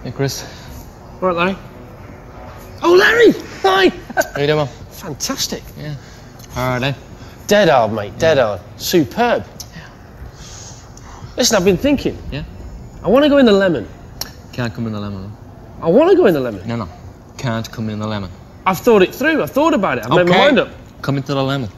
Hey, Chris. All right, Larry. Oh, Larry! Hi! How you doing, man? Fantastic. Yeah. How are they? Dead hard, mate. Dead hard. Superb. Yeah. Listen, I've been thinking. Yeah? I want to go in the lemon. Can't come in the lemon. I want to go in the lemon. No. Can't come in the lemon. I've thought it through. I've thought about it. I've made my mind up. Come into the lemon.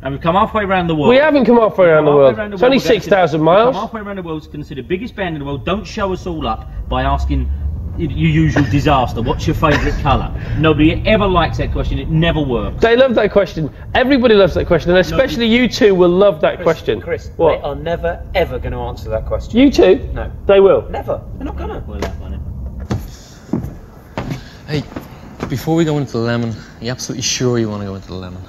And we've come halfway around the world. We haven't come halfway around the world. It's only 6,000 miles. Come halfway around the world to consider biggest band in the world. Don't show us all up by asking your usual disaster. What's your favourite colour? Nobody ever likes that question. It never works. They love that question. Everybody loves that question, and especially you two will love that question. Chris, what? they are never ever going to answer that question. You two? No. They will. Never. They're not gonna. Well, that one. Hey, before we go into the lemon, are you absolutely sure you want to go into the lemon?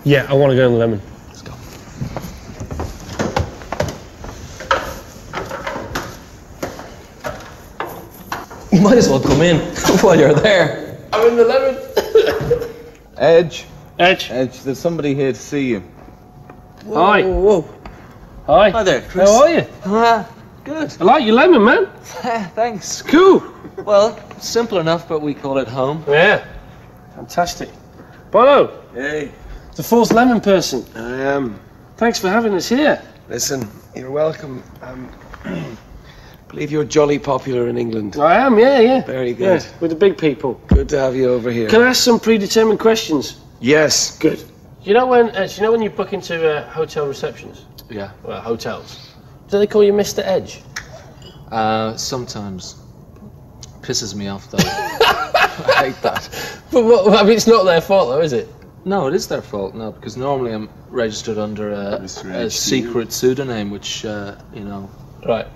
Yeah, I want to go in the lemon. Let's go. You might as well come in while you're there. I'm in the lemon. Edge. Edge. Edge, there's somebody here to see you. Hi. Whoa. Hi. Hi there, Chris. How are you? Good. I like your lemon, man. Thanks. Cool. Well, simple enough, but we call it home. Yeah. Fantastic. Bono, Hey, the fourth lemon person. I am. Thanks for having us here. Listen, you're welcome. I believe you're jolly popular in England. I am, yeah. Very good. Yeah, with the big people. Good to have you over here. Can I ask some predetermined questions? Yes. Good. You know when you book into hotel receptions? Yeah. Well, hotels. Do they call you Mr. Edge? Sometimes. Pisses me off, though. I hate that. But what, I mean, it's not their fault, though, is it? No, it is their fault, no, because normally I'm registered under a secret pseudonym, which, Right.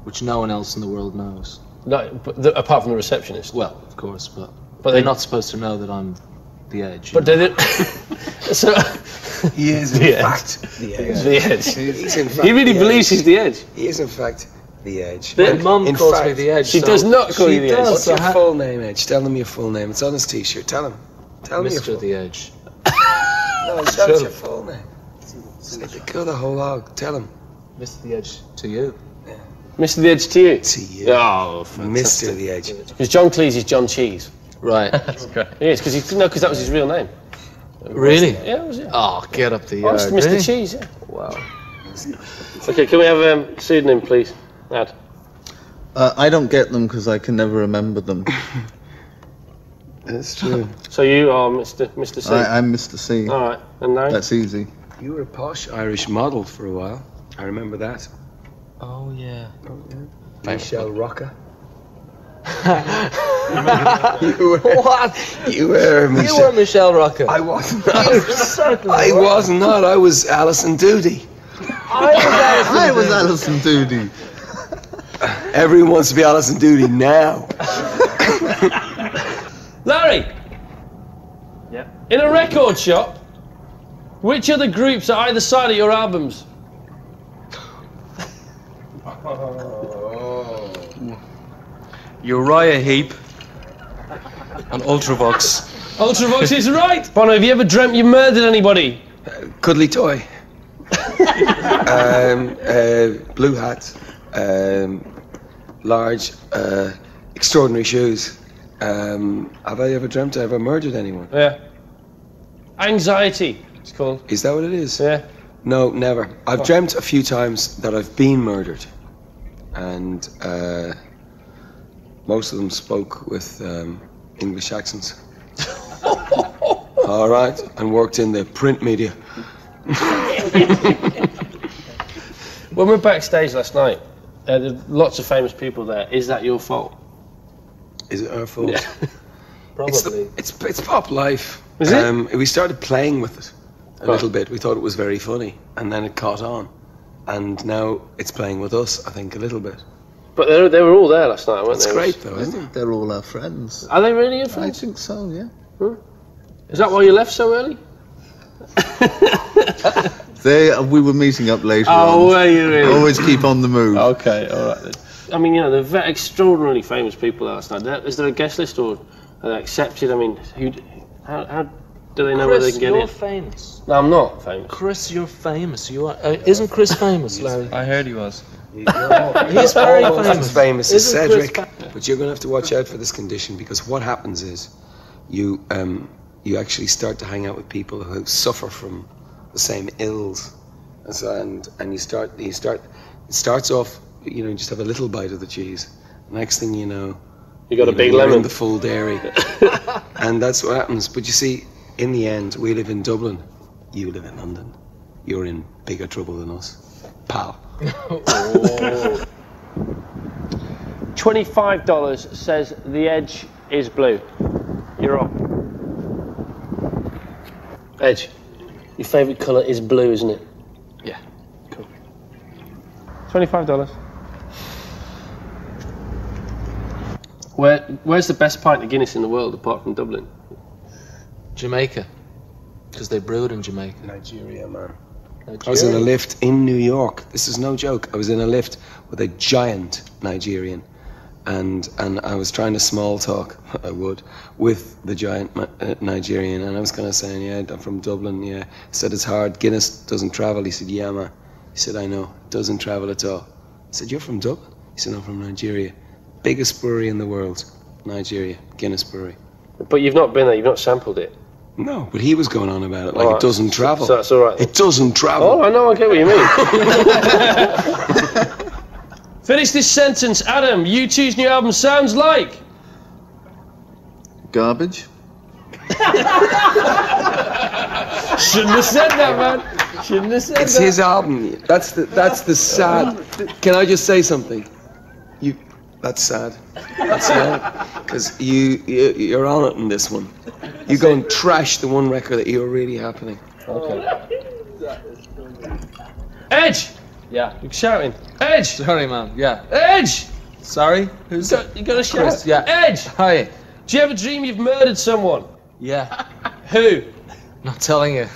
which no one else in the world knows. No, but apart from the receptionist. Well, of course, but But they're they- not supposed to know that I'm the Edge. But did it? So He is, in The Edge. fact, the Edge. the Edge. He's in fact He really the believes Edge. he's the Edge. He is, in fact, the Edge. My mum in calls fact, me the Edge. She so does not call she you the Edge. does, What's so your ha- full name, Edge? Tell him your full name. It's on his t-shirt. Tell him. Tell me your Mr. full the Edge. No, that's your full name. Go the whole hog. Tell him. Mr. the Edge to you. Mr. the Edge to you. To you. Oh, Mr. the Edge. because John Cleese is John Cheese. Right. That's great. Yes, because that was his real name. Really? Yeah, it was. Yeah. Oh, get up the Oh, yard. it's Mr. really? Cheese. Yeah. Wow. Okay, can we have pseudonym, please, Ad? I don't get them because I can never remember them. That's true. So you are Mr. C. I'm Mr. C. All right, and Larry. That's easy. You were a posh Irish model for a while. I remember that. Oh, yeah. Michelle Rocca. You were. What? You were Michelle. You were Michelle Rocca. I wasn't. I was not. I was Alison Doody. I was Alison Doody. Everyone wants to be Alison Doody now. Larry. Yeah. In a record shop, which other groups are either side of your albums? Uriah Heep and Ultravox. Ultravox is right. Bono, have you ever dreamt you murdered anybody? Cuddly toy. Blue hat. Large, extraordinary shoes. Have I ever dreamt I ever murdered anyone? Yeah. Anxiety, it's called. Is that what it is? Yeah. No, never. I've dreamt a few times that I've been murdered. And most of them spoke with English accents. All right, and worked in the print media. When we were backstage last night, there were lots of famous people there. Is that your fault? Is it our fault? Yeah. Probably. It's pop life. Is it? We started playing with it a little bit. We thought it was very funny, and then it caught on, and now it's playing with us. I think a little bit. But they were all there last night, weren't It's they? great though, I isn't it? think they're all our friends. Are they really your I friends? think so, yeah. Is that why you left so early? We were meeting up later Oh, on. were you really? Always keep on the move. Okay, all right then. I mean, they're extraordinarily famous people last night. Is there a guest list or are they accepted? I mean, How do they know where they can get you're in? famous. No, I'm not famous. Chris, you're famous. You are. Isn't Chris famous, Larry? I heard he was. He's very Almost famous. as famous as Isn't Chris Cedric. But you're going to have to watch out for this condition, because what happens is you actually start to hang out with people who suffer from the same ills, and you start. It starts off, you just have a little bite of the cheese. Next thing you know, You got a big you're lemon. in the full dairy, and that's what happens. But you see, in the end, we live in Dublin. You live in London. You're in bigger trouble than us, pal. $25 says the edge is blue. You're up. Edge, your favourite colour is blue, isn't it? Yeah. Cool. $25. Where's the best pint of Guinness in the world apart from Dublin? Jamaica, because they brew it in Jamaica. Nigeria, man. I was in a lift in New York. This is no joke. I was in a lift with a giant Nigerian, and I was trying to small talk. I would with the giant Nigerian, and I was kind of saying, "Yeah, I'm from Dublin." Yeah, he said it's hard. Guinness doesn't travel. He said, "Yeah, man." He said, "I know, it doesn't travel at all." I said, "You're from Dublin?" He said, "No, I'm from Nigeria. Biggest brewery in the world, Nigeria, Guinness Brewery." But you've not been there. You've not sampled it. No, but he was going on about it like Right. it doesn't travel. So that's all right. It doesn't travel. Oh, I know. I get what you mean. Finish this sentence, Adam. U2's new album sounds like. Garbage. Shouldn't have said that, man. Shouldn't have said It's that. his album. That's the sad. Can I just say something? That's sad. That's sad. Because you're on it in this one. You go and trash the one record that you're really happening. Okay. Edge. Yeah. You're shouting. Edge. Sorry, man. Yeah. Edge. Sorry. Who's You got to shout. Chris, yeah. Edge. Hi. Do you ever dream you've murdered someone? Yeah. Who? Not telling you.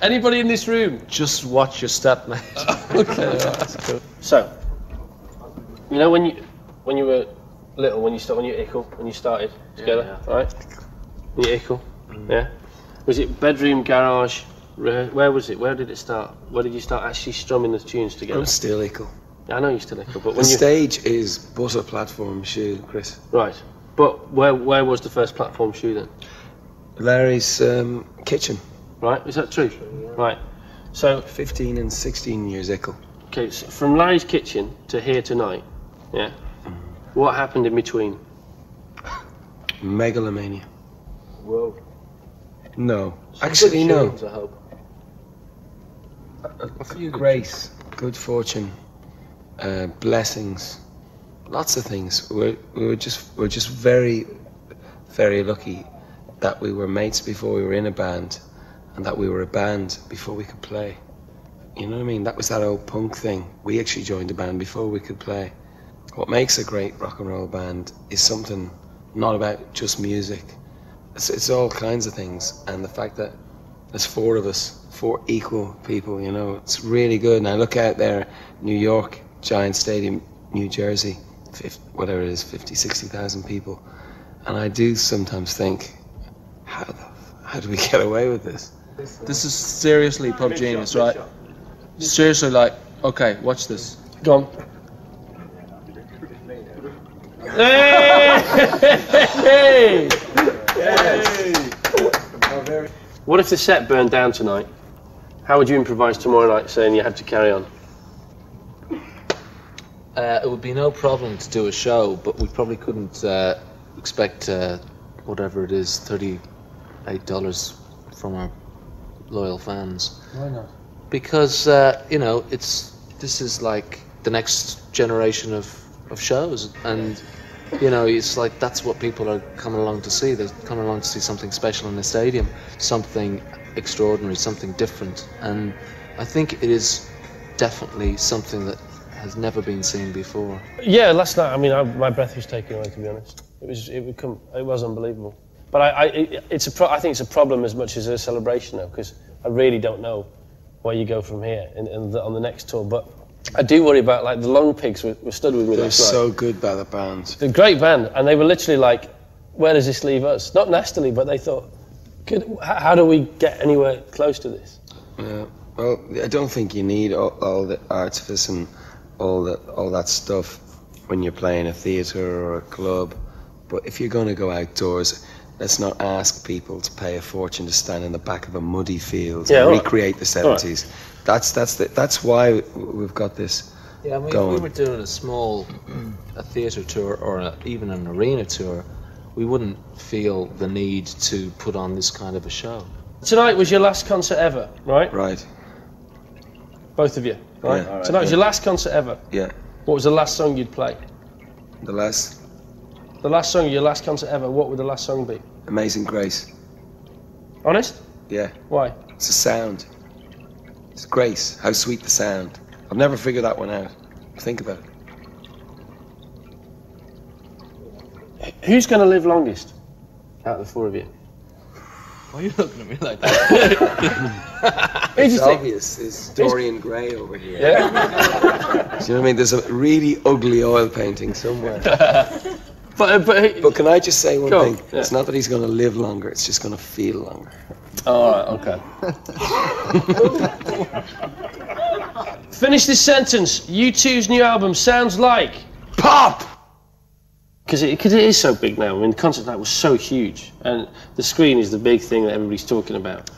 Anybody in this room? Just watch your step, mate. Okay, that's cool. So, you know when you were little, when you started together, right? When you ickle, yeah. Was it bedroom, garage? Where was it? Where did it start? Where did you start actually strumming the tunes together? I'm still ickle. I know you're still ickle, but The when you stage is but a platform shoe, Chris. right, but where was the first platform shoe then? Larry's kitchen. Right, is that true? Right. So 15 and 16 years ickle. okay, so from Larry's kitchen to here tonight, yeah. What happened in between? Megalomania. Whoa. No. Actually, no. I hope. Grace, good fortune, blessings, lots of things. We're just very, very lucky that we were mates before we were in a band, and that we were a band before we could play. You know what I mean? That was that old punk thing. We actually joined a band before we could play. What makes a great rock and roll band is something not about just music. It's all kinds of things, and the fact that there's four of us, four equal people, it's really good. And I look out there, New York, Giant Stadium, New Jersey, 50, 60,000 people, and I do sometimes think, how do we get away with this? This is seriously pub genius, right? Seriously, okay, watch this. Go on. Hey! What if the set burned down tonight? How would you improvise tomorrow night, saying you had to carry on? It would be no problem to do a show, but we probably couldn't expect whatever it is, $38 from our loyal fans. Why not? Because this is like the next generation of shows, and it's like that's what people are coming along to see. They're coming along to see something special in the stadium, something extraordinary, something different, and I think it is definitely something that has never been seen before. Yeah, last night, my breath was taken away, to be honest. It was unbelievable. But I think it's a problem as much as a celebration now, because I really don't know where you go from here on the next tour. But I do worry about, the Long Pigs were stood with me They're last night. so good by the band. They're a great band, and they were literally like, where does this leave us? Not nastily, but they thought, How do we get anywhere close to this? Well, I don't think you need all the artifice and all that stuff when you're playing a theatre or a club. But if you're going to go outdoors, let's not ask people to pay a fortune to stand in the back of a muddy field and recreate the 70s. Right. That's why we've got this. Yeah, I mean, going. if we were doing a theatre tour or even an arena tour, we wouldn't feel the need to put on this kind of a show. Tonight was your last concert ever, right? Right. Both of you, right? Yeah. Tonight was your last concert ever. Yeah. What was the last song you'd play? The last song of your last concert ever, what would the last song be? Amazing Grace. Honest? Yeah. Why? It's a sound. It's grace. How sweet the sound. I've never figured that one out. Think about it. Who's going to live longest out of the four of you? Why are you looking at me like that? It's obvious. It's Dorian Gray over here. Yeah. Do you know what I mean? There's a really ugly oil painting somewhere. But can I just say one thing? Yeah. It's not that he's going to live longer. It's just going to feel longer. All right. Okay. Finish this sentence. U2's new album sounds like pop. Because it is so big now. I mean, the concert night was so huge, and the screen is the big thing that everybody's talking about.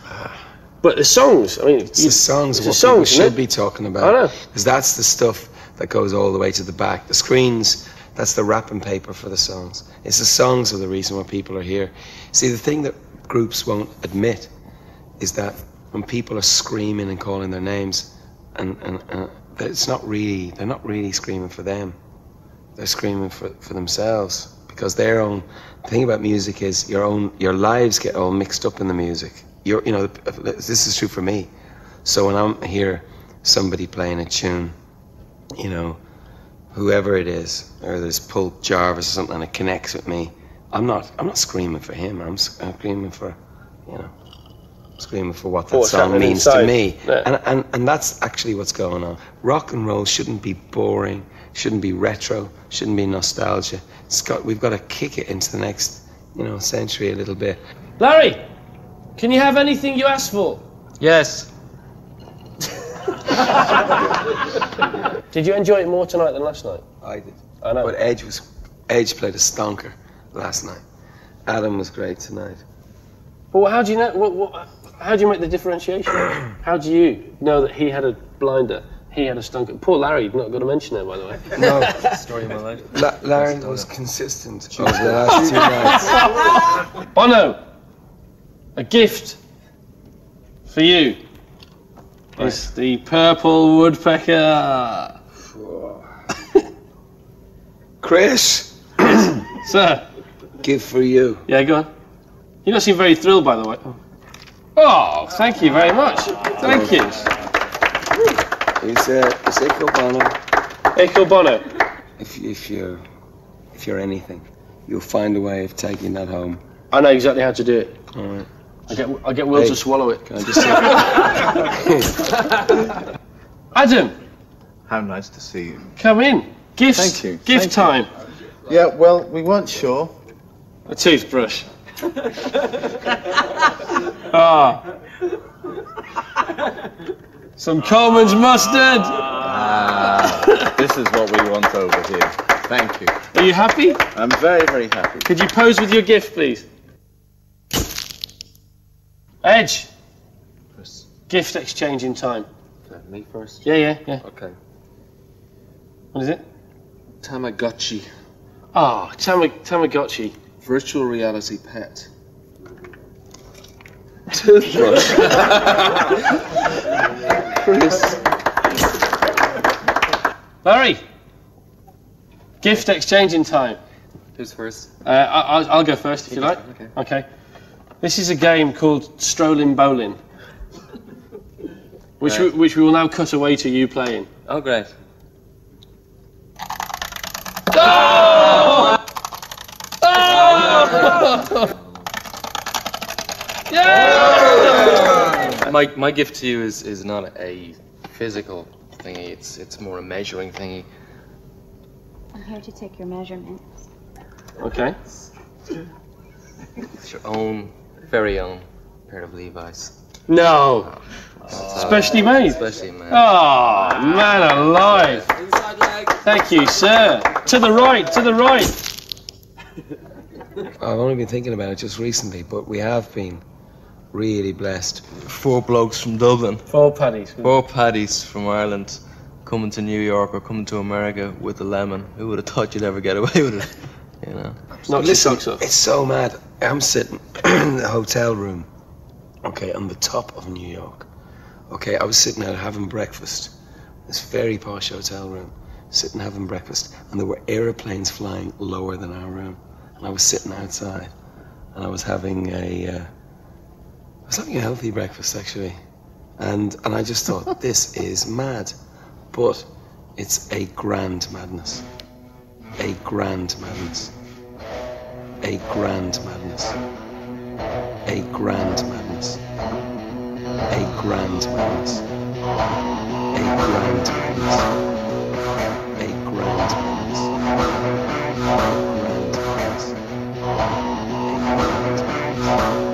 But the songs, I mean, it's the songs what people should be talking about. I know. Because that's the stuff that goes all the way to the back. The screens, that's the wrapping paper for the songs. It's the songs are the reason why people are here. See, the thing that groups won't admit is that when people are screaming and calling their names, and it's not really, they're not really screaming for them. They're screaming for themselves, because their own. The thing about music is your lives get all mixed up in the music. This is true for me. So when I'm hear somebody playing a tune, whoever it is, or there's Pulp Jarvis or something, and it connects with me, I'm not screaming for him. I'm screaming for, screaming for what that song means to me. Yeah. And that's actually what's going on. Rock and roll shouldn't be boring. Shouldn't be retro, shouldn't be nostalgia. We've got to kick it into the next, century a little bit. Larry, can you have anything you ask for? Yes. Did you enjoy it more tonight than last night? I did. I know. But Edge played a stonker last night. Adam was great tonight. But how do you know? How do you make the differentiation? How do you know that he had a blinder? He had a stunker. Poor Larry, you've not got to mention that, by the way. No. Story of my life. Larry was consistent over the last 2 nights. Bono, a gift for you. Right. It's the purple woodpecker. Chris. Sir. Gift for you. Yeah, go on. You don't seem very thrilled, by the way. Oh, thank you very much. Thank you. It's Echo Bono. Echo Bono. If you're anything, you'll find a way of taking that home. I know exactly how to do it. All right. I get Will to swallow it. Can I just say? Adam. How nice to see you. Come in. Gifts. Thank you. Gift time. Yeah, well, we weren't sure. A toothbrush. Ah. Some Coleman's mustard. This is what we want over here. Thank you. Are you happy? I'm very, very happy. Could you pose with your gift, please? Edge. Chris. Gift exchange in time. Me first? Yeah. Okay. What is it? Tamagotchi. Ah, Tamagotchi. Virtual reality pet. Toothbrush. Chris. Larry. Gift exchange in time. Who's first? I'll go first if you like. Okay. This is a game called Strolling Bowling, which we will now cut away to you playing. Oh, great. Oh! Oh! Yeah! My gift to you is not a physical thingy. It's more a measuring thingy. I'm here to take your measurements. Okay. It's your own, very own. pair of Levi's. No. Specially made? Specially made. Oh, man alive. Thank you, sir. To the right, to the right. I've only been thinking about it just recently, but we have been really blessed. 4 blokes from Dublin. 4 paddies. 4 paddies from Ireland coming to New York or coming to America with a lemon. Who would have thought you'd ever get away with it? You know. Not Listen, it's so mad. I'm sitting in the hotel room, okay, on the top of New York. Okay, I was sitting out having breakfast. This very posh hotel room, sitting having breakfast, and there were aeroplanes flying lower than our room. And I was sitting outside, and I was having a healthy breakfast actually, and I just thought this is mad, but it's a grand madness, a grand madness, a grand madness, a grand madness, a grand madness, a grand madness, a grand madness, a grand madness, a grand madness.